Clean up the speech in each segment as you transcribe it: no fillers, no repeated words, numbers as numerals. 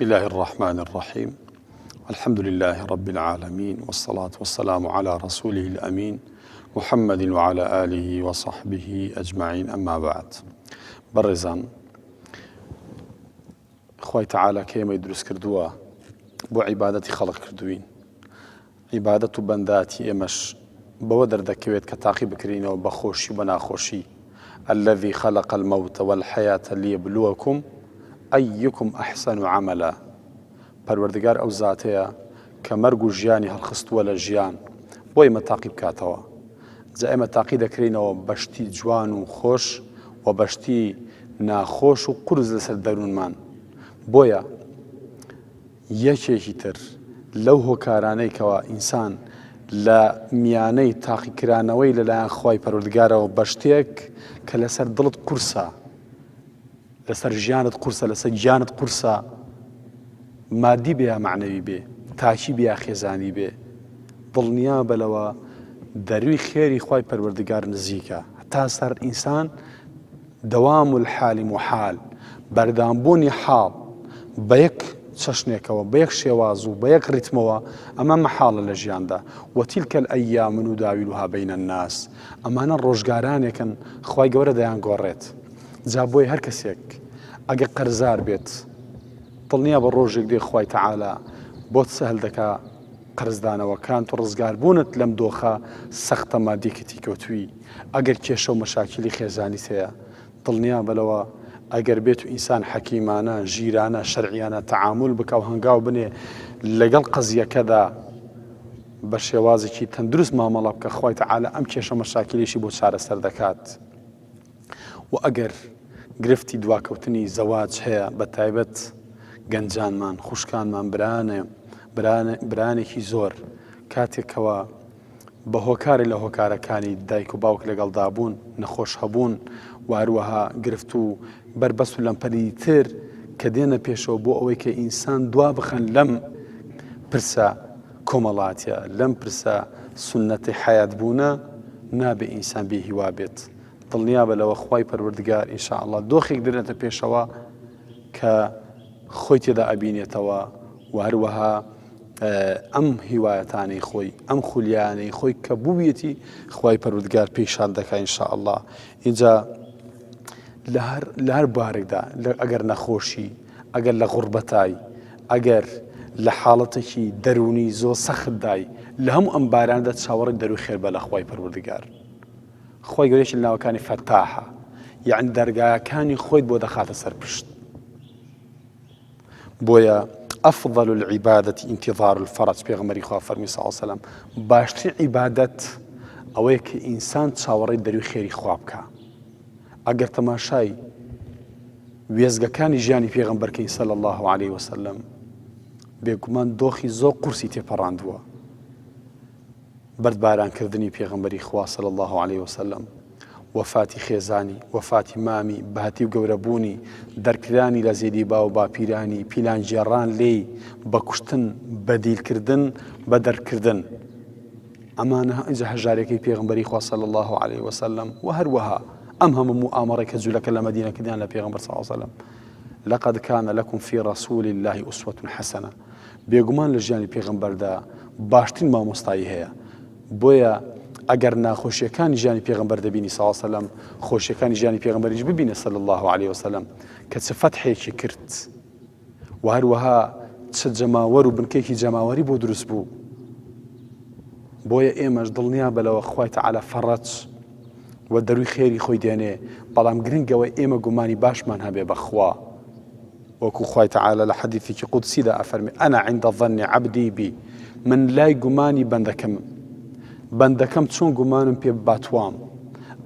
بسم الله الرحمن الرحيم الحمد لله رب العالمين والصلاة والسلام على رسوله الأمين محمد وعلى آله وصحبه أجمعين أما بعد برزان خوي تعالى كيما يدرس كردوا بو عبادتي خلق كردوين عبادة بنداتي إمش بودر دكويت كتاقي بكرين وبخوشي وبناخوشي الذي خلق الموت والحياة ليبلوكم أيكم أحسن عملا پروردگار ئەو زاتەیە کە مەرگ و ژیانی هەڵخستووە لە ژیان بۆی مەتاقی بکاتەوە جا ئێمە تاقی دەکرینەوە بەشتی جوان و خۆش و بەشتی ناخۆش و قورس لەسەر دەروونمان بۆیە یەکێکی تر لەو هۆکارانەی کەوە ئینسان لە میانەی تاقیکرانەوەی لەلایەن خوای پەروەردگارەوە بەشتێک کە لەسەر دڵت قورسە لەسەر ژیانت قورسە لەسەر گیانت قورسە مادی بێ یا معنەوی بێ تاکی بێ یا خێزانی بێ دڵنیا بەلەوە دەروی خێری خوای پەروەردگار نزیکە هەتا سەر ئینسان دەوام الحالی محال بەردامبوونی حاڵ بە یەک چەشنێکەوە بە یەک شێواز و بە یەک ڕیتمەوە ئەمە مەحاڵە لە ژیاندا وەتیلکە الئەیام نداولها بەینە الناس ئەمانە ڕۆژگارانێکن خوای گەورە دەیان گۆڕێت جا بۆی هەر کەسێک ئەگە قەرزار بێت دڵنیا بە ڕۆژێک دێ خوای تەعالا بۆت سەهل دەکا قەرزدانەوەکان و ڕزگاربوونت لەم دۆخە سەختە مادیکەتی کەوتووی ئەگەر کێشە و مەشاکلی خێزانی هەیە دڵنیا بەلەوە ئەگەر بێت و ئینسان حەکیمانە ژیرانە شەرعیانە تەعامل بکە و هەنگاو بنێ لەگەڵ قەزیەکەدا بە شێوازێکی تەندروست مامەڵە بکە خوای تەعالا ئەم کێشە مەشاکلیشی بۆ چارەسەر دەکات و ئەگەر گرفتی دواکەوتنی زەواج هەیە بە تایبەت گەنجانمان خوشکانمان برانێکی زۆر کاتێکەوە بە هۆکاری لە هۆکارەکانی دایک و باوک لەگەڵدا بوون نەخۆش هەبوون واروەها گرفت و بربەست و لەمپەری تر کە دێنە پێشەوە بۆ ئەوەی کە ئینسان دوا بخەن لەم پرسە کۆمەڵاتیە لەم پرسە سونەتی حەیات بوونە نابێ ئینسان بێهیوا بێت دڵنیا بە لەوە خوای پەروەردگار ئینشاءالله دۆخێک دێنێتە پێشەوە کە خۆی تێدا ئەبینێتەوە و هەروەها ئەم هیوایەتانەی خۆی ئەم خولیانەی خۆی کە بوویەتی خوای پەروەردگار پێشان دەکا ئینشاءالله اینجا لە هەر بارێکدا ئەگەر نەخۆشی ئەگەر لە غوربەتای ئەگەر لە حاڵەتێکی دەرونی زۆر سەختدای لە هەموو ئەم باراندا چاوەڕی دەروی خێر بە لە خوای پەروەردگار خۆی گەورەیەکی لە ناوەکانی فەتاحە یعنی دەرگایەکانی خۆیت بۆ دەخاتە سەرپشت بۆیە ئەفضل العیبادة انتظار الفرج پێغەمبەری خوا فەرمی صلی الله علیه وسلم باشترین عیبادەت ئەوەیە کە ئینسان چاوەڕێی دەروی خێری خوا بکە ئەگەر تەماشای وێزگەکانی ژیانی پێغەمبەرکەی صلی الله علیه وسلم بێگومان دۆخی زۆر قورسی تێپەڕاندووە بەردبارانکردنی پێغەمبەری خوا صلی الله علیه وسلم وفاتی خێزانی وفاتی مامی بەهەتی و گەورەبوونی دەرکرانی لە زێدی با و باپیرانی پیلانجێڕان لێی بە کوشتن بە دیلکردن بە دەرکردن ئەمانە ئینجا هەژارێکی پێغەمبەری خوا صلی الله علیه وسلم و هەروەها ئەم هەموو مؤامەڕێکە جوولەکە لە مەدینە کردیان لە پێغەمبەر صلی الله علیه وسلم لقد كان لكم في رسول الله أسوة حسنة بێگومان لە ژیانی پێغەمبەردا باشترین مامۆستایی هەیە بۆیە ئەگەر ناخۆشیەکانی ژیانی پێغەمبەر دەبینی صلی الله علیه وسلم خۆشیەکانی ژیانی پێغەمبەریش ببینە صلی الله علیه وسلم کە چ فەتحێکی کرد و هەروەها چ جەماوەر و بنکەیەکی جەماوەری بۆ دروست بوو بۆیە ئێمەش دڵنیا بەلەوە خوای تەعالا فەڕەج و دەروی خێری خۆی دێنێ بەڵام گرنگەوە ئێمە گومانی باشمان هەبێ بەخوا وەکو خوای تەعالا لە حەدیثێکی قودسیدا ئەفەرمێ ئەنا عند ظن عەبدی بی من لای گومانی بەندەکەم چۆن گومانم پێ باتوام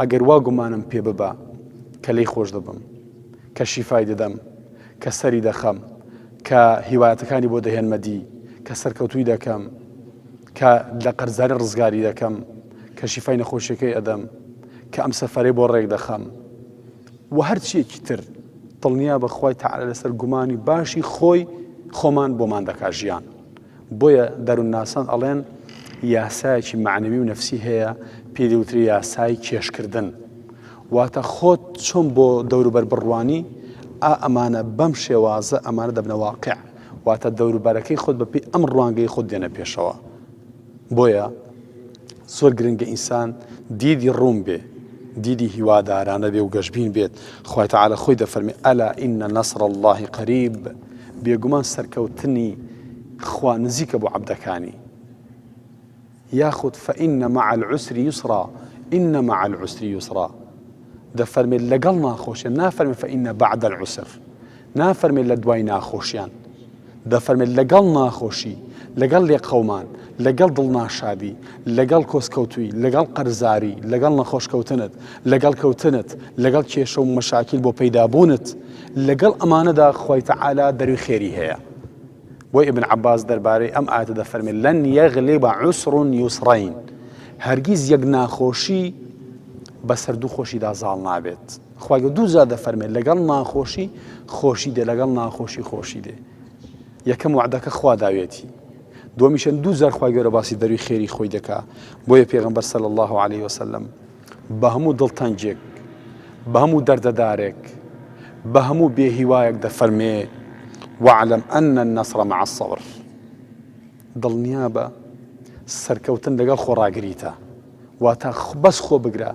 ئەگەر وا گومانم پێ ببە کە لی خۆش دەبم کە شیفای دەدەم کە سەری دەخەم کە هیوایەتەکانی بۆ دەهێنمەدی کە سەرکەوتووی دەکەم کە لە قەرزاری ڕزگاری دەکەم کە شیفای نەخۆشیەکەی ئەدەم کە ئەم سەفەرەی بۆ ڕێک دەخەم و هەرچیەکی تر دڵنیا بە خوای تەعالا لەسەر گومانی باشی خۆمان بۆمان دەکا ژیان بۆیە دەروونناسان ئەڵێن یاسایەکی معنەوی و نەفسی هەیە پێدەوتری یاسای کێشکردن واتە خۆت چۆن بۆ دەوروبەر بڕوانی ئەمانە بەم شێوازە ئەمانە دەبنە واقع واتە دەوروبەرەکەی خۆت بەپێی ئەم ڕوانگەی خۆت دێنە پێشەوە. بۆیە زۆر گرنگە ئینسان دیدی ڕوون بێ، دیدی هیوادارانە بێ و گەشببین بێت. خوای تەعالە خۆی دەفەرمێ ئەلا ئین نەسڕ الله قەریب، بێگومان سەرکەوتنی خوا نزیکە بۆ عەبدەکانی. یاخود فإن مع العسر يسرا، إن مع العسر يسرا، دەفەرمێت لەگەڵ ناخۆشیان، نافەرمێ فإن بعد العسر، نافەرمێت لە دوای ناخۆشیان، دەفەرمێت لەگەڵ ناخۆشی، لەگەڵ لێقەومان، لەگەڵ دڵناشادی، لەگەڵ کۆسکەوتووی، لەگەڵ قەرزاری، لەگەڵ نەخۆشکەوتنت، لەگەڵ کەوتنت، لەگەڵ کێشە و مەشاکیل بۆ پەیدابوونت، لەگەڵ ئەمانەدا خوای تەعالا دەروی خێری هەیە. بۆی ئیبن عەباس دەربارەی ئەم ئایەتە دەفەرمێت لەن یەغلێبە عوسڕ یوسڕەین، هەرگیز یەک ناخۆشی بەسەر دوو خۆشیدا زاڵ نابێت. خوای دوو جار دەفەرمێت لەگەڵ ناخۆشی خۆشی دێ، لەگەڵ ناخۆشی خۆشی دێ. یەکەم وعدەکە خوا داوێتی، دووەمیشەن دوو جار خوای گەورە باسی دەروی خێری خۆی دەکا. بۆیە پێغەمبەر صلی الله عليه وسلم بە هەموو دڵتەنجێک، بە هەموو دەردەدارێک، بە هەموو بێهیوایەک دەفەرمێ واعلم أن النصر مع الصبر، دڵنیا بە سەرکەوتن لەگەڵ خۆڕاگریتە، واتە بەس خۆ بگرە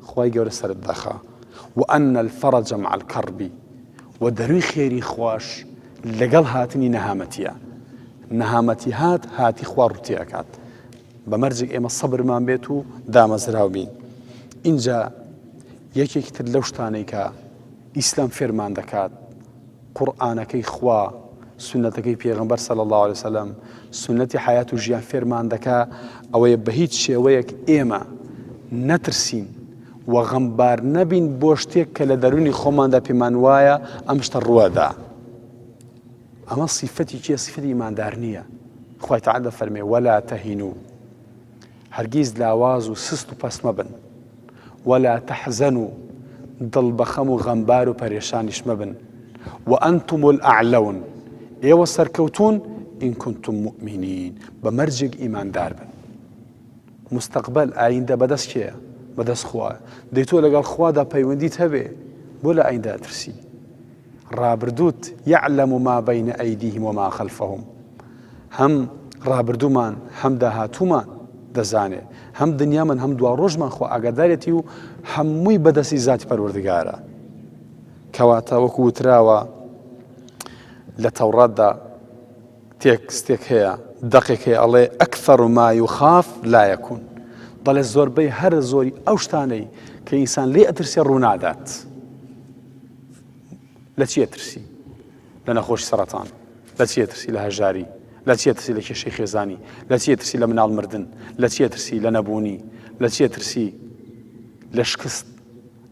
خوای گەورە سەرت دەخا. وأن الفرج مع الكرب، و دەروی خێری خوش لەگەڵ هاتنی نەهامەتیە، نەهامەتی هاتی خوا ڕووتی ئەکات. بەمەرجێک ئێمە سەبرمان بێت و دامەزراو بین. اینجا یەکێکی تر لەو شتانەی کە ئیسلام فێرمان دەکات، قورئانەکەی خوا، سنەتەکەی پێغەمبەر صلی الله عليه وسلم، سنەتی حیات و ژیان فێرمان دەکا ئەوەیە بە هیچ شێوەیەک ئێمە نەترسین و غەمبار نەبین بۆ شتێک کە لە دەرونی خۆماندا پێمان وایە ئەم شتە ڕووەدا. ئەمە سیفەتی چیە؟ سیفەتی ئیماندار نییە. خوای تەعالە فەرمێ وەلا تەهینوا، هەرگیز لاواز و سست و پەس مەبن، وەلا تەحزەنوا، دڵ بەخەم و غەمبار و پەرێشانیش مەبن، وأنتم الأعلون، ئێوە سەرکەوتون إن كنتم مؤمنين، بەمەرجێک ئیماندار بن. مستەقبەل ئایندە بەدەست کێیە؟ بەدەست خوایە. دەی تۆ لەگەڵ خوادا پەیوەندیت هەبێ بۆ لە ئایندە ئەترسی. ڕابردووت يعلم ما بين أيديهم وما خلفهم، هەم ڕابردوومان هەم داهاتوومان دەزانێ، هەم دنیامان هەم دوا ڕۆژمان خوا ئاگادارێتی و هەمووی بەدەستی ذاتی پەروەردگارە. کەواتە وەکو وتراوە لە تەوراتدا تێکستێک هەیە، دەقێک هەیە ئەڵێ ئەکثەر ما یوخاف لا یەکون، دەڵێ زۆربەی هەر زۆری ئەو شتانەی کە ئینسان لێ ئەترسێ ڕوونادات. لە چی ئەترسی؟ لە نەخۆشی سەرەتان، لە چی ئەترسی؟ لە هەژاری، لە چی ئەترسی؟ لە کێشەی خێزانی، لە چی ئەترسی؟ لە مناڵ مردن، لە چی ئەترسی؟ لە نەبوونی، لە چی ئەترسی؟ لە شکست،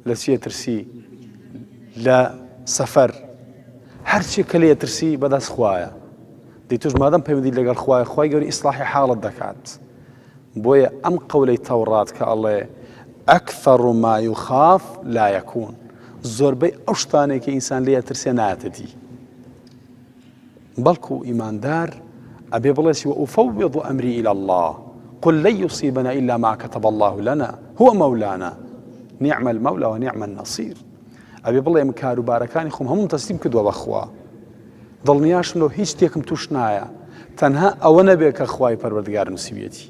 لە چی ئەترسی؟ لە سەفەر. هەرچی کە لێ ئەترسی بەدەست خوایە. دەی توش مادەم پەیوەندی لەگەڵ خوایە، خوای گەوری ئیسلاحی حاڵت دەکات. بۆیە ئەم قەولەی تەورات کە ئەڵێ ئەکثەر ما یوخاف لا یەکون، زۆربەی ئەو شتانێک کە ئینسان لێ ئەترسێ نایەتە دی. بەڵکو ئیماندار ئەبێ بڵێسی وأفوض أمري إلى الله قل لن يصيبنا إلا ما كتب الله لنا هو مولانا نعم المولى ونعم النصير. ئەبێ بڵێ ئێمە کاروبارەکانی خۆم هەمووم تەسلیم کردووە بەخوا، دڵنیاشم لەوە هیچ شتێکم توش نایە، تەنها ئەوە نەبێت کە خوای پەروەردگار نووسیوێتی.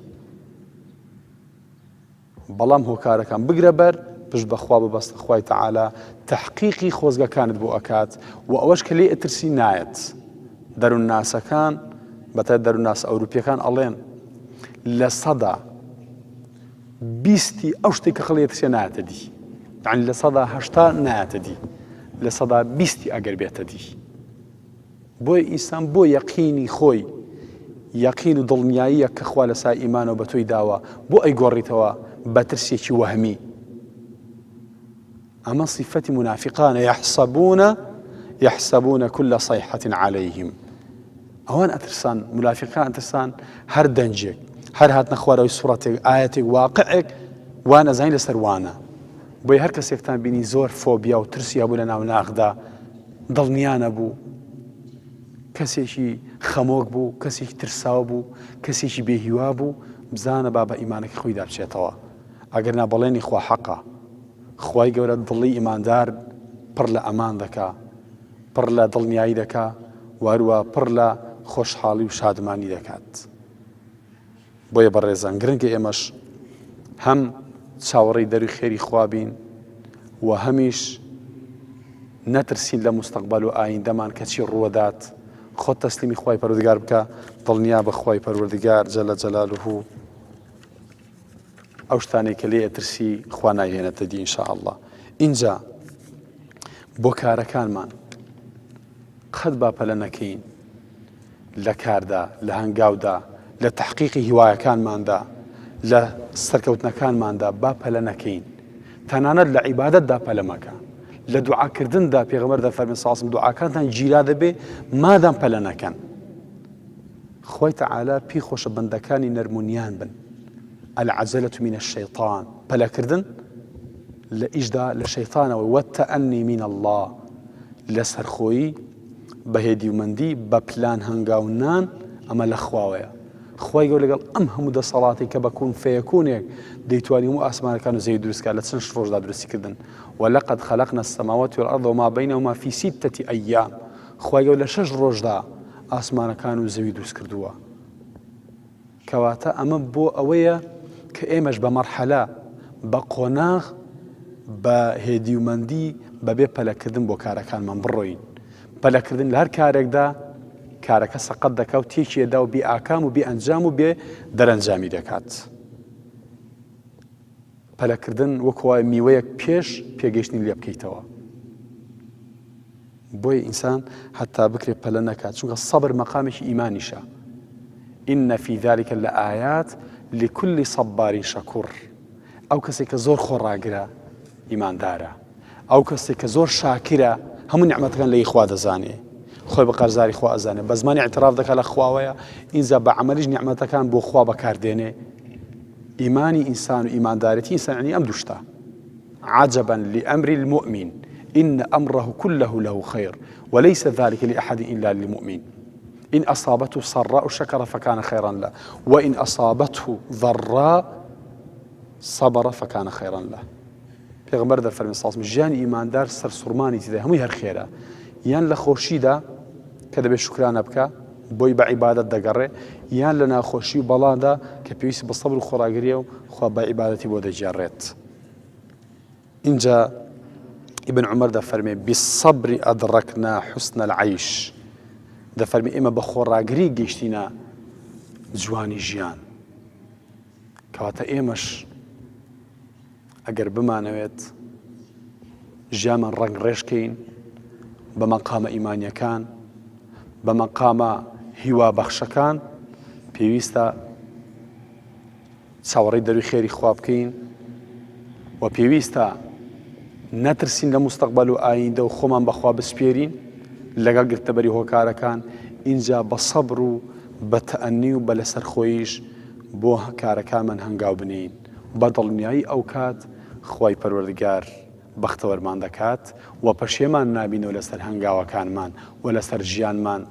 بەڵام هۆکارەکان بگرە بەر، پشت بەخوا ببەستە، خوای تەعالە تەحقیقی خۆزگەکانت بۆ ئەکات و ئەوەش کە لێ ئەترسی نایەت. دەروون ناسەکان بەتە دەروون ناس ئەوروپیەکان ئەڵێن لە سەدا 20 ئەو شتێک کە خەڵک ئەترسێ نایەتە دی، یعنی لە سەدا 80 نایەتە دی، لە سەدا 20 ئەگەر بێتە دی. بۆی ئینسان بۆ یەقینی خۆی، یەقین و دڵنیاییە کە خوا لەسای ئیمانەوە بە تۆی داوە، بۆ ئەیگۆڕیتەوە بە ترسێکی وەهمی. ئەمە صیفەتی منافقانە، يحسبون كل صيحة عليهم، ئەوان ئەترسان، منافقان ئەترسان هەر دەنجێک، هەر هاتنە خوارەوەی سوڕەتێک، ئایەتێک، واقعێک وان ئەزانین لەسەر وانە. بۆی هەر کەسێکتان بینی زۆر فۆبیا و ترسی هەبوو لە ناو ناخدا، دڵنیا نەبوو، کەسێکی خەمۆک بوو، کەسێکی ترساو بوو، کەسێکی بێهیوا بوو، بزانە با بە ئیمانەکەی خۆی دابچێتەوە. ئەگەر نا بەڵێنی خوا حەقە، خوای گەورە دڵی ئیماندار پڕ لە ئەمان دەکا، پڕ لە دڵنیایی دەکا واروە پڕ لە خۆشحاڵی و شادمانی دەکات. بۆیە بەڕێزان گرنگە ئێمەش هەم چاوەڕێی دەروی خێری خوابین و هەمیش نەترسین لە مستەقبەل و ئایندەمان کەچی ڕوەدات، خۆت تەسلیمی خوای پەروەردگار بکە، دڵنیا بە خوای پەروەردگار جەلە جەلالوهو ئەو شتانەی کە لێ ئەترسی خوا نایهێنێتە دی ئینشاءالله. اینجا بۆ کارەکانمان قەت با پەلە نەکەین لە کاردا، لە هەنگاودا، لە تەحقیقی هیوایەکانماندا، لە سەرکەوتنەکانماندا با پەلە نەکەین، تەنانەت لە عیبادەتدا پەلە مەکە، لە دوعاکردندا پێغەمبەر دەفەرمێ ساسم دوعاکانتان گیرا دەبێ مادام پەلە نەکەن. خوای تەعالا پێی خۆشە بەندەکانی نەرمونیان بن. العجلة من الشيطان پەلەکردن لە ئیشدا لە شەیطانەوە، وەتەئەنی من الله لە سەرخۆیی بەهێدیومەندی بە پلان هەنگاونان ئەمە لە خواوەیە. خوای گەورە لەگەڵ ئەم هەموو دەسەڵاتی کە بە کون فەیەکونێک دەیتوانی هەموو ئاسمانەکان و زەوی دروستکە لە چەند ڕۆژدا دروستیکردن. ولقد خلقنا السماوات والأرض وما بينهما في 6 أيام. خوای گەورە لە 6 ڕۆژدا ئاسمانەکان و زەوی دروست کردووە. کەواتە ئەمە بۆ ئەوەیە کە ئێمەش بە مەرحەلە بە قۆناغ بە هێدیومەندی بەبێ پەلەکردن بۆ کارەکانمان بڕۆین. پەلەکردن لە هەر کارێکدا کارەکە سەقەت دەکا و تێکیێدا و بێ ئاکام و بێ ئەنجام و بێ دەرەنجامی دەکات. پەلەکردن وەکوای میوەیەک پێش پێگەیشتنی لێ بکەیتەوە. بۆیە ئینسان هەتا بکرێت پەلە نەکات، چونکە سەبر مەقامێکی ئیمانیشە. إن في ذلك لآيات لكل صبار شكور. ئەو کەسێک کە زۆر خۆڕاگرە ئیماندارە، ئەو کەسێک کە زۆر شاکرە هەموو نیعمەتەکان لە خوا دەزانێ، خۆی بە قەرزاری خوا ئەزانێ، بە زمانی اعتراف دەکات لە خواوەیە، ئینجا بە عەمەلیش نیعمەتەکان بۆ خوا بەکاردێنێ. ئیمانی ئینسان و ئیماندارەتی ئینسان یعنی ئەم دوشتە. عجبا لأمر المؤمن إن أمره كله له خير وليس ذلك لأحد إلا للمؤمن. إن أصابته سراء شكر فكان خيرا له وإن أصابته ضراء صبر فكان خيرا له. پێغەمبەر دەفەرمێ ساسم ژیانی ئیماندار سەرسوڕمانی تێدا هەمووی هەر خێرە، یان لە خۆشیدا کە دەبێت شوکرانە بکە بۆی بە عیبادەت دەگەڕێ، یان لە ناخۆشی و بەڵادا کە پێویستی بە سەبر و خۆراگریە و خوا بە عیبادەتی بۆ دەجێڕێت. اینجا ابن عمر دەفەرمێ بالصبر أدركنا حسن العيش. دەفەرمێ ئێمە بە خۆڕاگری گەیشتینە جوانی ژیان. کەواتە ئێمەش ئەگەر بمانەوێت ژیانمان ڕەنگ ڕێژکەین بە مەقامە ئیمانیەکان، بە مەقامە هیوا بەخشەکان، پێویستە چاوەڕێی دەروی خێری خوا بکەین و پێویستە نەترسین لە مستەقبەل و ئایندە و خۆمان بەخوا بسپێرین لەگەڵ گرتەبەری هۆکارەکان. اینجا بە سەبر و بە تەئەنی و بە لەسەرخۆییش بۆ کارەکانمان هەنگاو بنین، بە دڵنیایی ئەو کات خوای پەروەردگار بەختەوەرمان دەکات و پەشێمان نابینەوە لەسەر هەنگاوەکانمان و لەسەر ژیانمان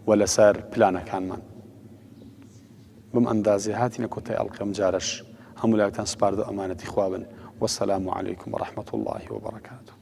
و لەسەر پلانەکانمان. بم ئەندازێ هاتینە کۆتای ئەڵقەم جارش هەموو لایەکتان سپاردە و ئەمانەتی خوا بن. والسلام عليكم ورحمة الله وبركاته.